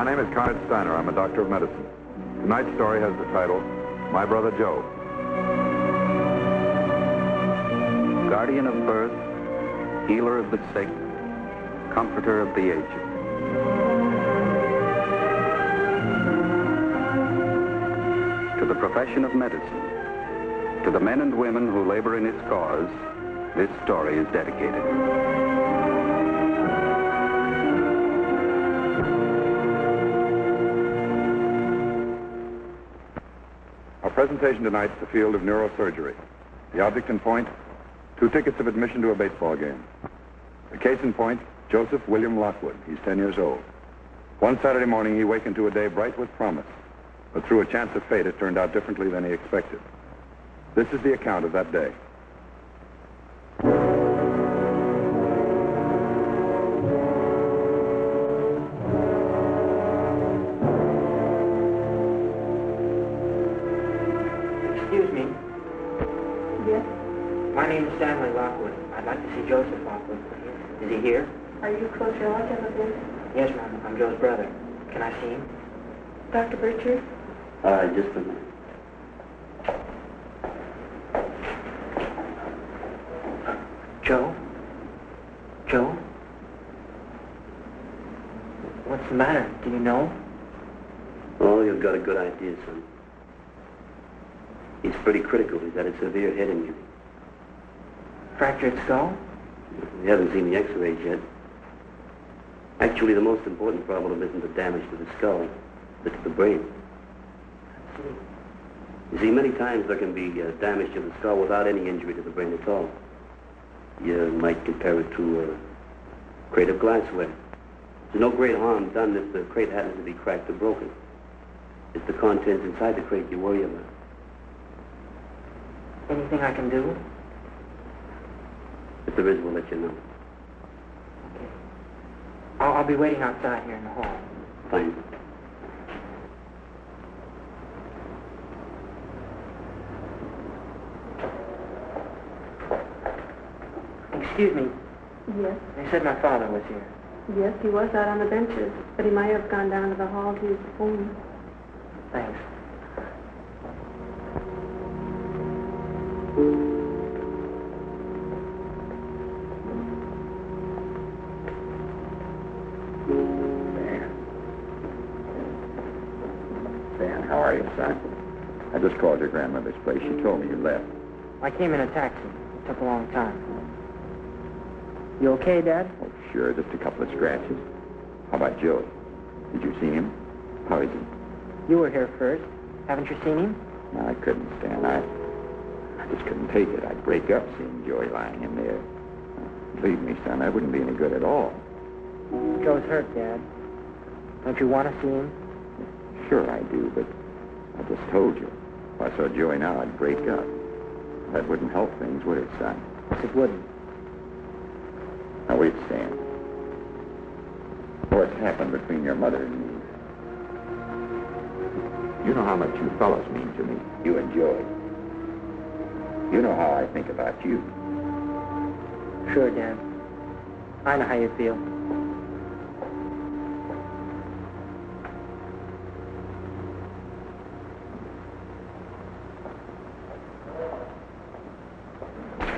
My name is Konrad Styner. I'm a doctor of medicine. Tonight's story has the title, My Brother Joe. Guardian of birth, healer of the sick, comforter of the aged. To the profession of medicine, to the men and women who labor in its cause, this story is dedicated. Our presentation tonight is the field of neurosurgery. The object in point, 2 tickets of admission to a baseball game. The case in point, Joseph William Lockwood. He's 10 years old. One Saturday morning, he wakened to a day bright with promise. But through a chance of fate, it turned out differently than he expected. This is the account of that day. Excuse me. Yes? My name is Stanley Lockwood. I'd like to see Joseph Lockwood, please. Is he here? Are you close relative of his? Yes, ma'am. I'm Joe's brother. Can I see him? Dr. Richard? Just a minute. Joe? Joe? What's the matter? Do you know? Oh, you've got a good idea, son. He's pretty critical. He's had a severe head injury. Fractured skull? We haven't seen the x-rays yet. Actually, the most important problem isn't the damage to the skull, but to the brain. You see, many times there can be damage to the skull without any injury to the brain at all. You might compare it to a crate of glassware. There's no great harm done if the crate happens to be cracked or broken. It's the contents inside the crate you worry about. Anything I can do? If there is, we'll let you know. Okay. I'll be waiting outside here in the hall. Fine. Excuse me. Yes. They said my father was here. Yes, he was out on the benches, but he might have gone down to the hall to use the phone. Thanks. Dan, how are you, son? I just called your grandmother's place. She told me you left. I came in a taxi. It took a long time. You okay, Dad? Oh, sure, just a couple of scratches. How about Joey? Did you see him? How is he? You were here first. Haven't you seen him? No, I couldn't, Stan. I just couldn't take it. I'd break up seeing Joey lying in there. Believe me, son, that wouldn't be any good at all. Joe's hurt, Dad. Don't you want to see him? Sure I do, but I just told you. If I saw Joey now, I'd break up. That wouldn't help things, would it, son? Yes, it wouldn't. Now, wait, Stan. What's happened between your mother and me? You know how much you fellows mean to me, you and Joey. You know how I think about you. Sure, Dad. I know how you feel.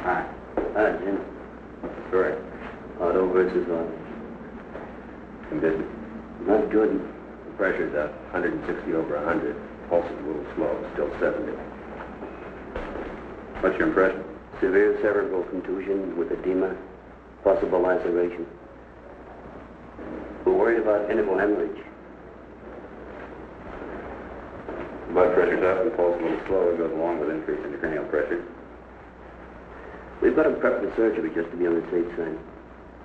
Hi, Jim. What's the story? Otto versus Otto. Condition? Not good. The pressure's at 160 over 100. Pulse is a little slow, still 70. What's your impression? Severe cerebral contusion with edema, possible laceration. We're worried about interval hemorrhage. Blood pressure's up and pulse a little slow. It goes along with increase in the cranial pressure. We've got him prepped for surgery just to be on the safe side.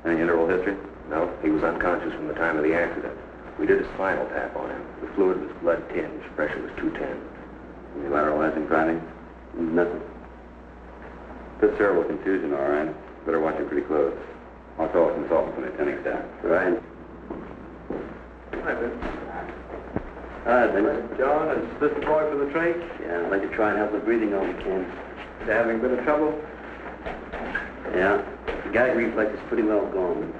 Any interval history? No, he was unconscious from the time of the accident. We did a spinal tap on him. The fluid was blood tinged. Pressure was 210. Any lateralizing findings? Nothing. Good cerebral contusion, all right. Better watch it pretty close. I'll call a consultant from the attending staff. Right. Hi, Vince. Hi, Vince. John, is this the boy for the trach? Yeah, I'd like to try and help with breathing all we can. Is he having a bit of trouble? Yeah, the gag reflex is pretty well gone.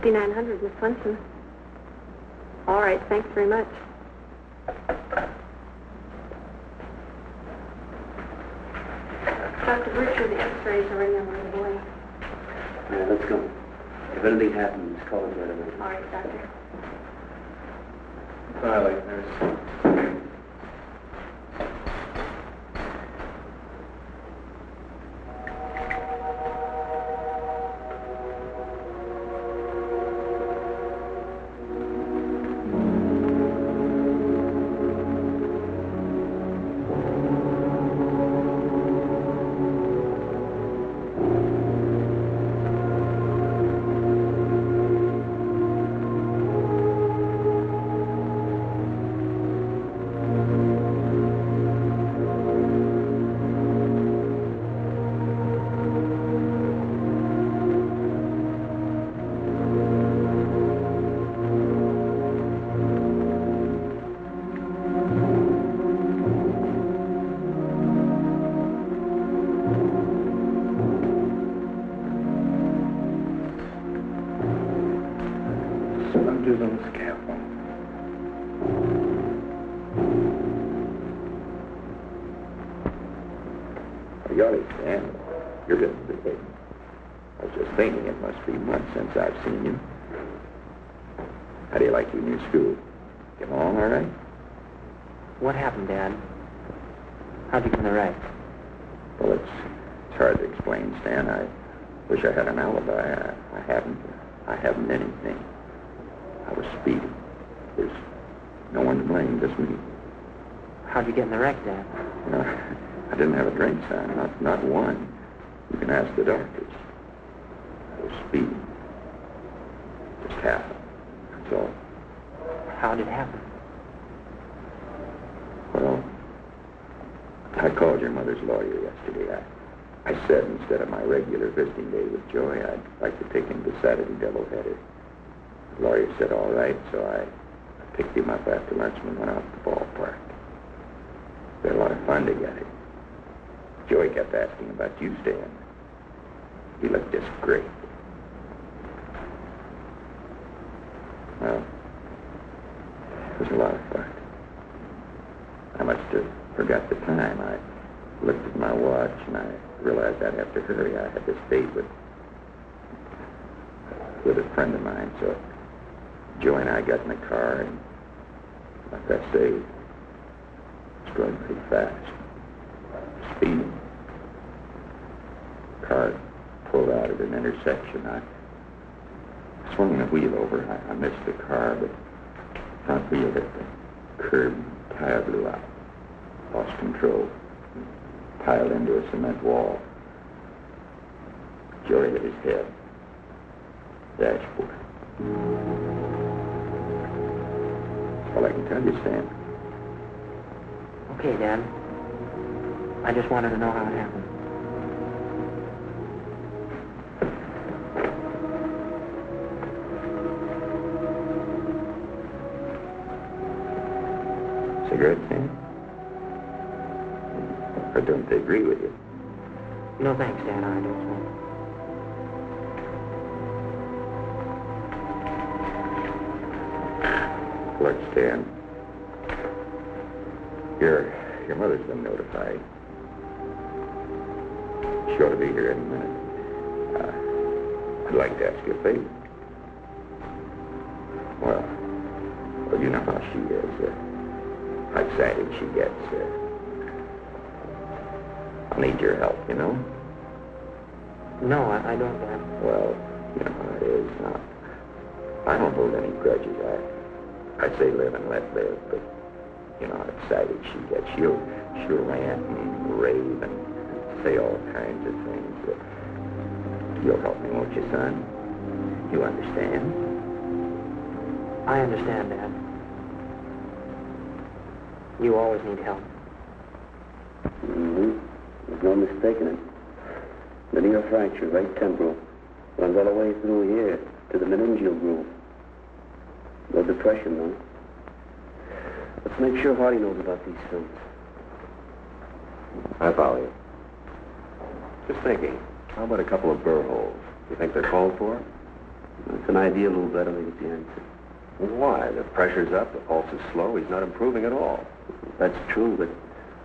$5,900, Miss Clemson. All right, thanks very much. Dr. Virtue, the x-rays are ready on the way. All right, let's go. If anything happens, call us right away. All right, Doctor. Riley, there's... Splinters on the scaffold. Golly, Stan, you're getting big. I was just thinking it must be months since I've seen you. How do you like your new school? Get along all right? What happened, Dad? How'd you get in the wreck? Well, it's hard to explain, Stan. I wish I had an alibi. I haven't anything. I was speeding. There's no one to blame, just me. How'd you get in the wreck, Dad? You know, I didn't have a drink, son. Not one. You can ask the doctors. I was speeding. Just happened. That's all. How'd it happen? Well, I called your mother's lawyer yesterday. I said instead of my regular visiting day with Joy, I'd like to take him to Saturday doubleheader. The lawyer said all right, so I picked him up after lunch and went out to the ballpark. We had a lot of fun together. Joy kept asking about you, Stan. He looked just great. Well, it was a lot of fun. I must have forgot the time. I looked at my watch and I realized I'd have to hurry. I had this date with a friend of mine, so Joy and I got in the car and, like I say, it's going pretty fast. Speeding. Car pulled out at an intersection. I swung the wheel over. I missed the car, but front wheel hit the curb. Tire blew out. Lost control. Piled into a cement wall. Joy hit his head. Dashboard. That's all I can tell you, Stan. Okay, Dad. I just wanted to know how it happened. Cigarette, Stan? Or don't they agree with you? No thanks, Dad. I don't smoke. Look, Stan. Your mother's been notified. She ought to be here any minute. I'd like to ask you a favor. Well, you know how she is. How excited she gets. I'll need your help, you know? No, I don't, Dad. Well, you know how it is. I don't hold any grudges. I say live and let live, but you know how excited she gets. She'll rant and rave and say all kinds of things. But you'll help me, won't you, son? You understand? I understand, Dad. You always need help. Mm-hmm. There's no mistaking it. Linear fracture, right temporal. Runs all the way through here to the meningeal groove. No depression, though. Let's make sure Hardy knows about these films. I follow you. Just thinking, how about a couple of burr holes? You think they're called for? It's an idea a little better, I think it's the answer. Why? The pressure's up, the pulse is slow, he's not improving at all. That's true, but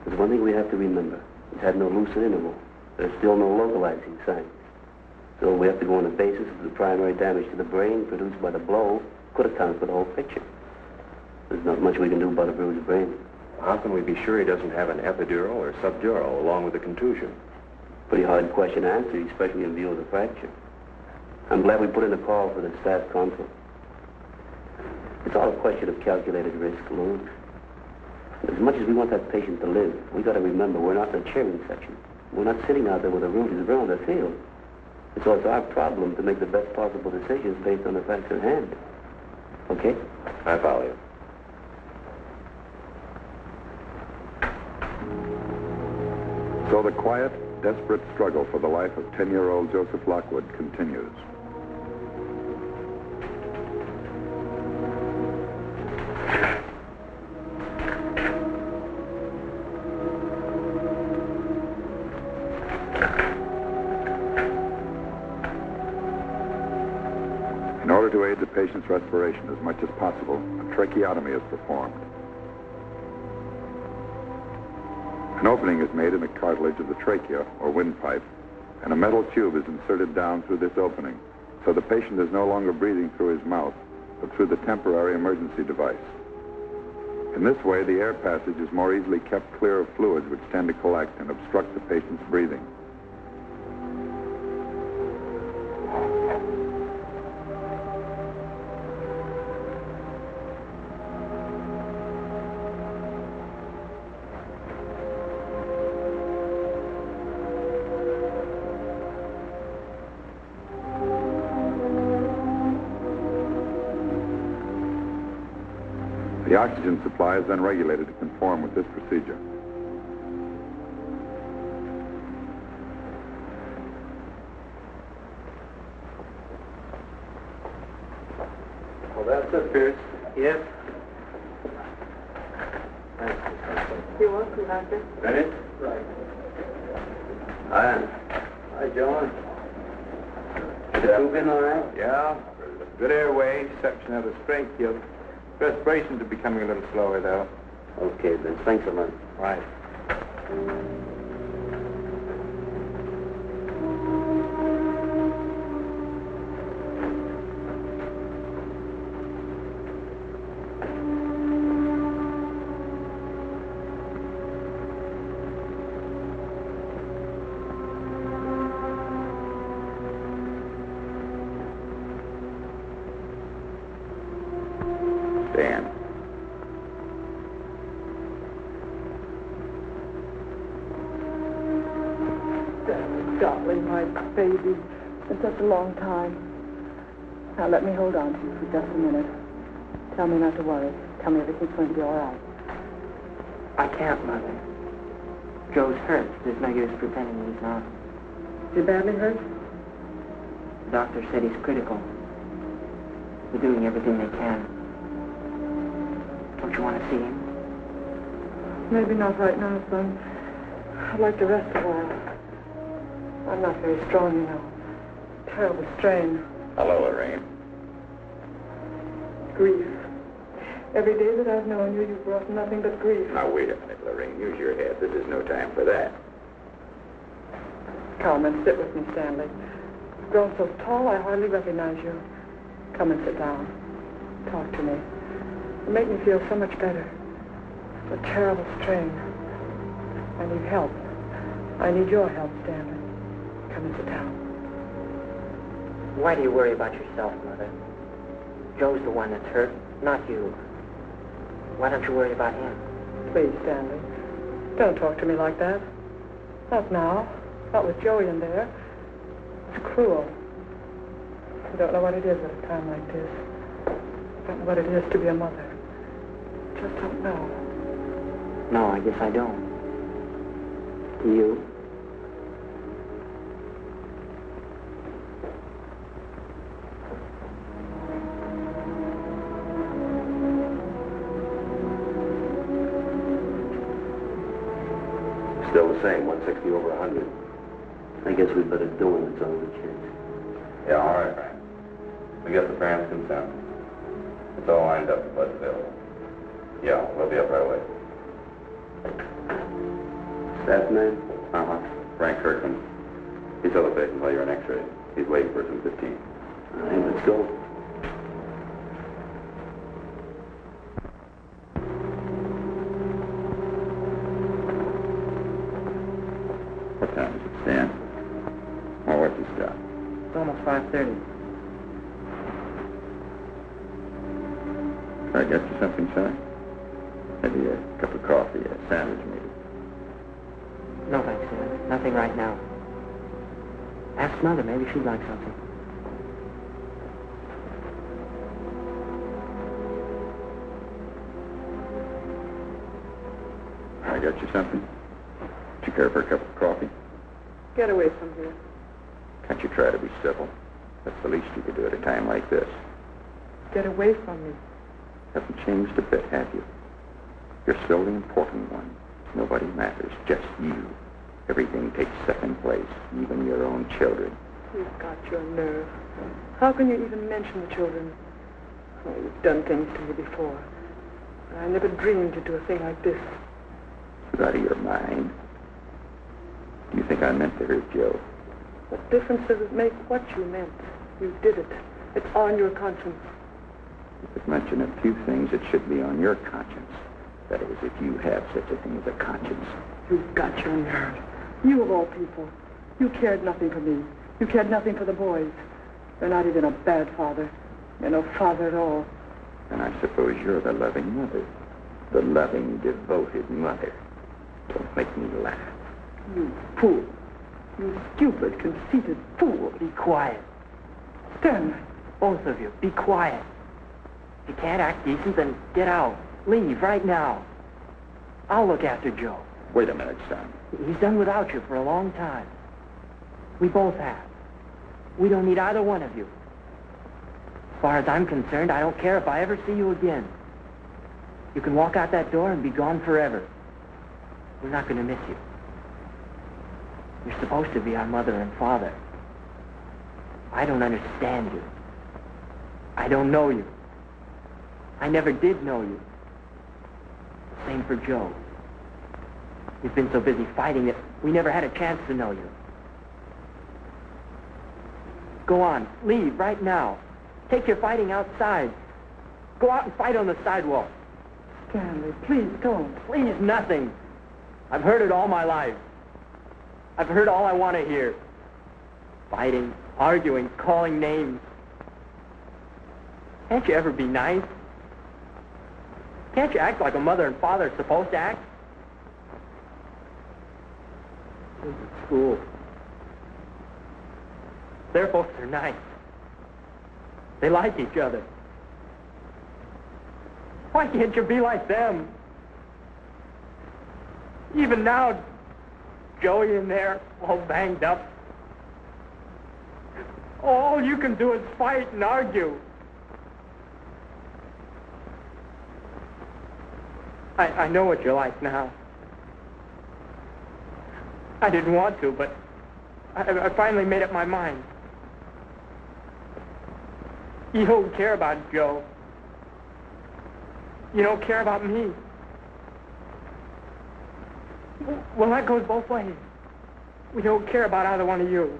there's one thing we have to remember. He's had no lucid interval. There's still no localizing signs. So we have to go on the basis of the primary damage to the brain produced by the blow could account for the whole picture. There's not much we can do about a bruised brain. How can we be sure he doesn't have an epidural or subdural along with the contusion? Pretty hard question to answer, especially in view of the fracture. I'm glad we put in a call for the staff consult. It's all a question of calculated risk alone. As much as we want that patient to live, we got to remember we're not in a cheering section. We're not sitting out there with the rooties around the field. So it's our problem to make the best possible decisions based on the facts at hand. Okay? I follow you. So the quiet, desperate struggle for the life of 10-year-old Joseph Lockwood continues. In order to aid the patient's respiration as much as possible, a tracheotomy is performed. An opening is made in the cartilage of the trachea, or windpipe, and a metal tube is inserted down through this opening, so the patient is no longer breathing through his mouth, but through the temporary emergency device. In this way, the air passage is more easily kept clear of fluids which tend to collect and obstruct the patient's breathing. The oxygen supply is then regulated to conform with this procedure. Well, that's it, Pierce. Yes? You're welcome, Doctor. Ready? Right. Hi, John. The tube in all right? Yeah, good airway, exception of the strength. Your respirations are becoming a little slower, though. Okay, then. Thanks a lot. Right. Dan. Darling, my baby. It's been such a long time. Now, let me hold on to you for just a minute. Tell me not to worry. Tell me everything's going to be all right. I can't, Mother. Joe's hurt. There's no use pretending he's not. Is he badly hurt? The doctor said he's critical. They're doing everything they can. Don't you want to see him? Maybe not right now, son. I'd like to rest a while. I'm not very strong, you know. Terrible strain. Hello, Lorraine. Grief. Every day that I've known you, you've brought nothing but grief. Now, wait a minute, Lorraine. Use your head. This is no time for that. Come and sit with me, Stanley. You've grown so tall, I hardly recognize you. Come and sit down. Talk to me. You make me feel so much better. A terrible strain. I need help. I need your help, Stanley. Come and sit down. Why do you worry about yourself, Mother? Joe's the one that's hurt, not you. Why don't you worry about him? Please, Stanley. Don't talk to me like that. Not now. Not with Joey in there. It's cruel. You don't know what it is at a time like this. You don't know what it is to be a mother. You just don't know. No, I guess I don't. You? Still the same, 160 over 100. I guess we better do it. It's all we can. Yeah, all right, Frank. We got the parents' consent. It's all lined up, but available. Yeah, we'll be up right away. Staff name? Uh-huh. Frank Kirkman. He saw the patient while you were an X-ray. He's waiting for us in 15. All right, let's go. What time is it, Stan? Oh, what's your stop? It's almost 5:30. Can I get you something, son? Maybe a cup of coffee, a sandwich, maybe. No, thanks, Sam. Nothing right now. Ask Mother. Maybe she'd like something. I got you something? Would you care for a cup of coffee? Get away from here. Can't you try to be civil? That's the least you could do at a time like this. Get away from me. Haven't changed a bit, have you? You're still the important one. Nobody matters, just you. Everything takes second place, even your own children. You've got your nerve. How can you even mention the children? Oh, you've done things to me before. I never dreamed you'd do a thing like this. It's out of your mind. Do you think I meant to hurt Joe? What difference does it make what you meant? You did it. It's on your conscience. You could mention a few things that should be on your conscience. That is, if you have such a thing as a conscience. You've got your nerve. You of all people. You cared nothing for me. You cared nothing for the boys. You're not even a bad father. You're no father at all. And I suppose you're the loving mother. The loving, devoted mother. Don't make me laugh. You fool. You stupid, conceited fool. Be quiet. Stanley. Both of you, be quiet. If you can't act decent, then get out. Leave right now. I'll look after Joe. Wait a minute, son. He's done without you for a long time. We both have. We don't need either one of you. As far as I'm concerned, I don't care if I ever see you again. You can walk out that door and be gone forever. We're not going to miss you. You're supposed to be our mother and father. I don't understand you. I don't know you. I never did know you. Same for Joe. We've been so busy fighting that we never had a chance to know you. Go on, leave right now. Take your fighting outside. Go out and fight on the sidewalk. Stanley, please don't. Please, nothing. I've heard it all my life. I've heard all I want to hear. Fighting, arguing, calling names. Can't you ever be nice? Can't you act like a mother and father are supposed to act? Kids at school. Their folks are nice. They like each other. Why can't you be like them? Even now, Joey in there, all banged up. All you can do is fight and argue. I know what you're like now. I didn't want to, but I finally made up my mind. You don't care about Joe. You don't care about me. Well, that goes both ways. We don't care about either one of you.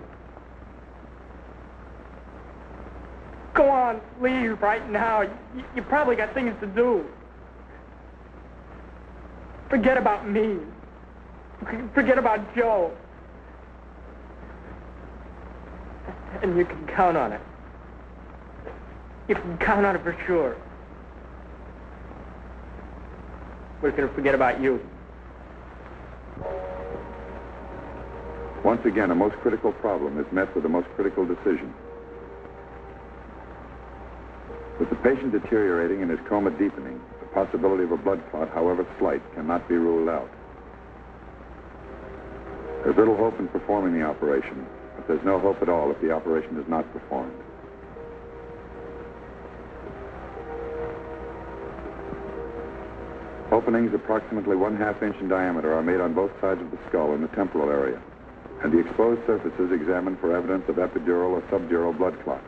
Go on, leave right now. You probably got things to do. Forget about me. Forget about Joe. And you can count on it. You can count on it for sure. We're going to forget about you. Once again, a most critical problem is met with a most critical decision. With the patient deteriorating and his coma deepening, the possibility of a blood clot, however slight, cannot be ruled out. There's little hope in performing the operation, but there's no hope at all if the operation is not performed. Openings approximately 1/2 inch in diameter are made on both sides of the skull in the temporal area, and the exposed surfaces examined for evidence of epidural or subdural blood clots.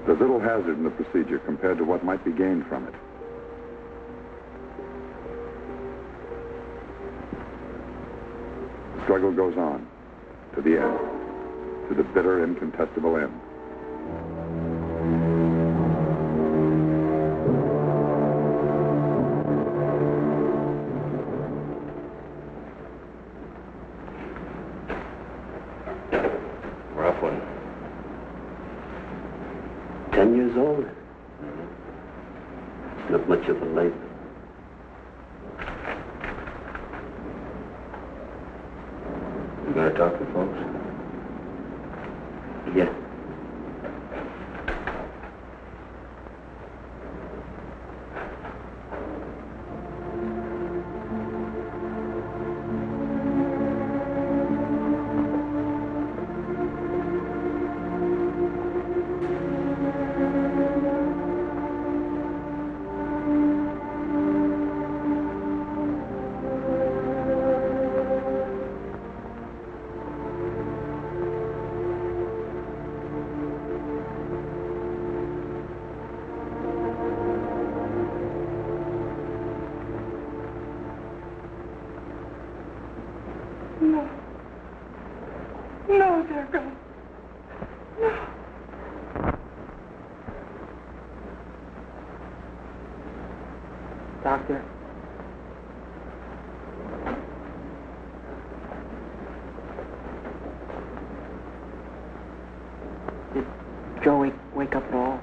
There's little hazard in the procedure compared to what might be gained from it. The struggle goes on, to the end, to the bitter, incontestable end. Rough one. 10 years old. It's not much of a life. You gonna talk to folks? Yeah. No, dear God. No. Doctor. Did Joe wake up at all?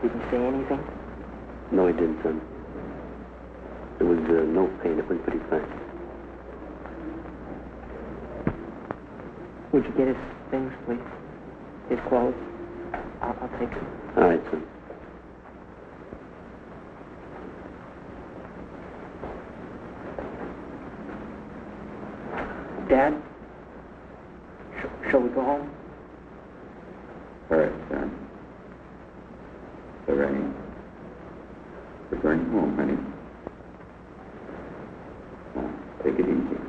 Did he say anything? No, he didn't, son. There was no pain. It went pretty fast. Would you get his things, please? His clothes? I'll take them. All right, son. Dad? Shall we go home? All right, son. Lorraine, we're going home, honey. Now, take it easy.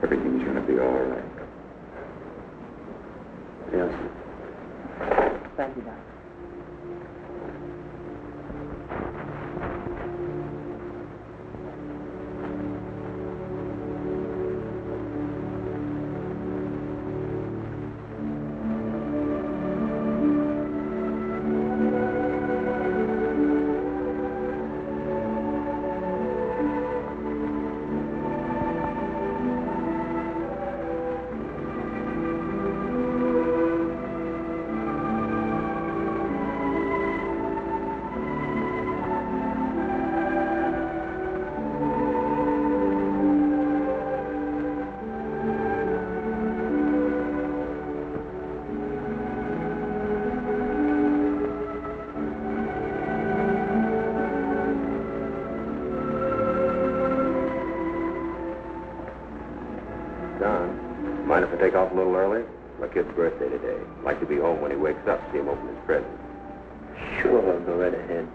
Everything's going to be all right. Yes. Thank you, Doctor. John, mind if I take off a little early? My kid's birthday today. I'd like to be home when he wakes up, see him open his present. Sure, I'll go right ahead.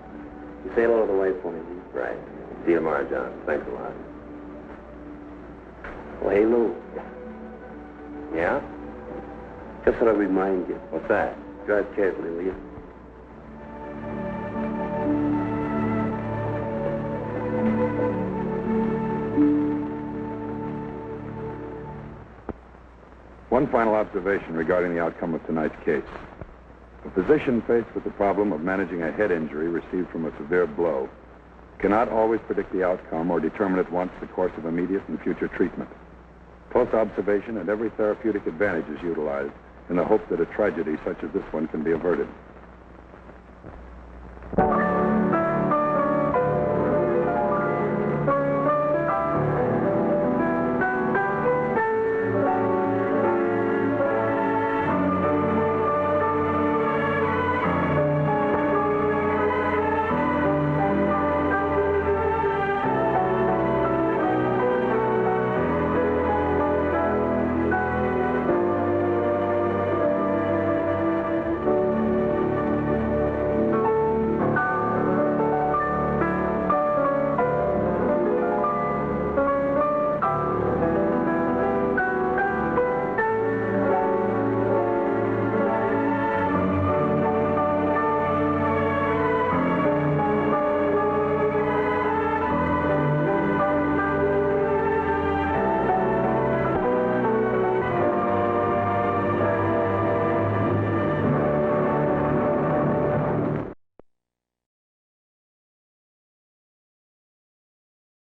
You say hello to the wife for me, please. Right. See you tomorrow, John. Thanks a lot. Oh, hey, Lou. Yeah? Just thought I'd remind you. What's that? Drive carefully, will you? One final observation regarding the outcome of tonight's case. A physician faced with the problem of managing a head injury received from a severe blow cannot always predict the outcome or determine at once the course of immediate and future treatment. Close observation and every therapeutic advantage is utilized in the hope that a tragedy such as this one can be averted.